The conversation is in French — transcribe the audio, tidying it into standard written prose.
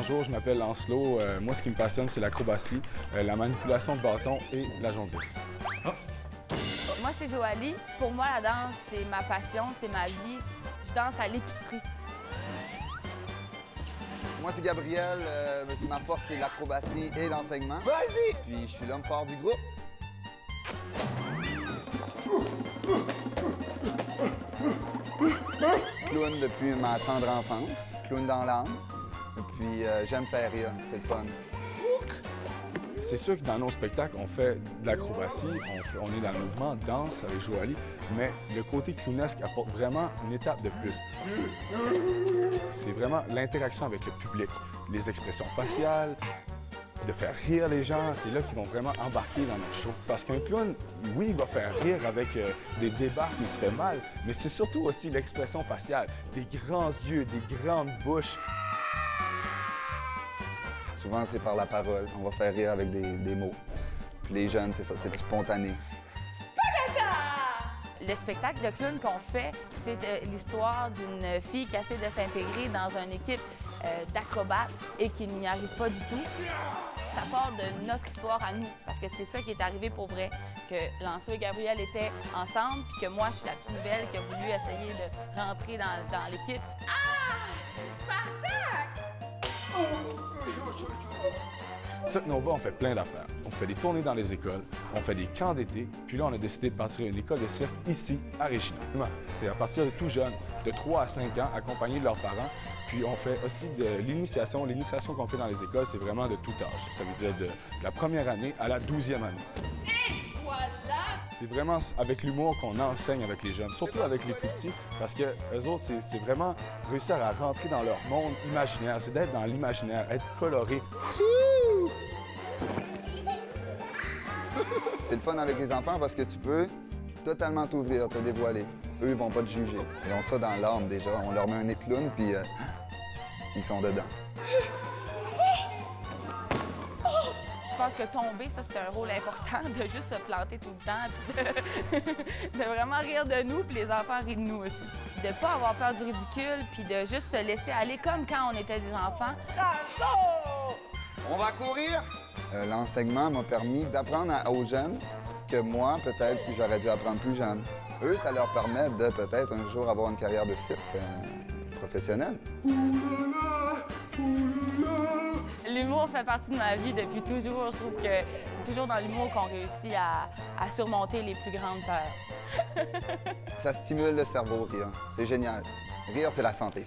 bonjour, je m'appelle Lancelot. Moi, ce qui me passionne, c'est l'acrobatie, la manipulation de bâton et la jonglerie. Moi, c'est Joalie. Pour moi, la danse, c'est ma passion, c'est ma vie. Je danse à l'épicerie. Moi, c'est Gabriel. Ma force, c'est l'acrobatie et l'enseignement. Vas-y! Puis, je suis l'homme fort du groupe. Clown depuis ma tendre enfance. Clown dans l'âme. Et puis, j'aime faire rire. C'est le fun. C'est sûr que dans nos spectacles, on fait de l'acrobatie, on est dans le mouvement danse avec Joalie, mais le côté clownesque apporte vraiment une étape de plus. C'est vraiment l'interaction avec le public, les expressions faciales, de faire rire les gens, c'est là qu'ils vont vraiment embarquer dans notre show. Parce qu'un clown, oui, il va faire rire avec des débats qui se fait mal, mais c'est surtout aussi l'expression faciale, des grands yeux, des grandes bouches. Souvent, c'est par la parole. On va faire rire avec des mots. Puis les jeunes, c'est ça, c'est spontané. Le spectacle de clown qu'on fait, c'est l'histoire d'une fille qui essaie de s'intégrer dans une équipe d'acrobates et qui n'y arrive pas du tout. Ça part de notre histoire à nous, parce que c'est ça qui est arrivé pour vrai, que Lancelot et Gabriel étaient ensemble, puis que moi, je suis la petite nouvelle qui a voulu essayer de rentrer dans l'équipe. Ah! Spartak! Cette Nova, on fait plein d'affaires. On fait des tournées dans les écoles, on fait des camps d'été, puis là, on a décidé de partir à une école de cirque ici, à Regina. C'est à partir de tout jeune, de 3 à 5 ans, accompagnés de leurs parents. Puis on fait aussi de l'initiation. L'initiation qu'on fait dans les écoles, c'est vraiment de tout âge. Ça veut dire de la première année à la 12e année. Et voilà! C'est vraiment avec l'humour qu'on enseigne avec les jeunes, surtout avec les plus petits, parce que eux autres, c'est vraiment réussir à rentrer dans leur monde imaginaire. C'est d'être dans l'imaginaire, être coloré. C'est le fun avec les enfants parce que tu peux totalement t'ouvrir, te dévoiler. Eux, ils vont pas te juger. Ils ont ça dans l'âme déjà. On leur met un nez de clown, puis ils sont dedans. Je pense que tomber, ça, c'est un rôle important, de juste se planter tout le temps, puis de vraiment rire de nous, puis les enfants rient de nous aussi. De pas avoir peur du ridicule, puis de juste se laisser aller comme quand on était des enfants. On va courir! L'enseignement m'a permis d'apprendre aux jeunes ce que moi, peut-être, j'aurais dû apprendre plus jeune. Eux, ça leur permet de peut-être un jour avoir une carrière de cirque professionnelle. L'humour fait partie de ma vie depuis toujours. Je trouve que c'est toujours dans l'humour qu'on réussit à surmonter les plus grandes peurs. Ça stimule le cerveau, rire. C'est génial. Rire, c'est la santé.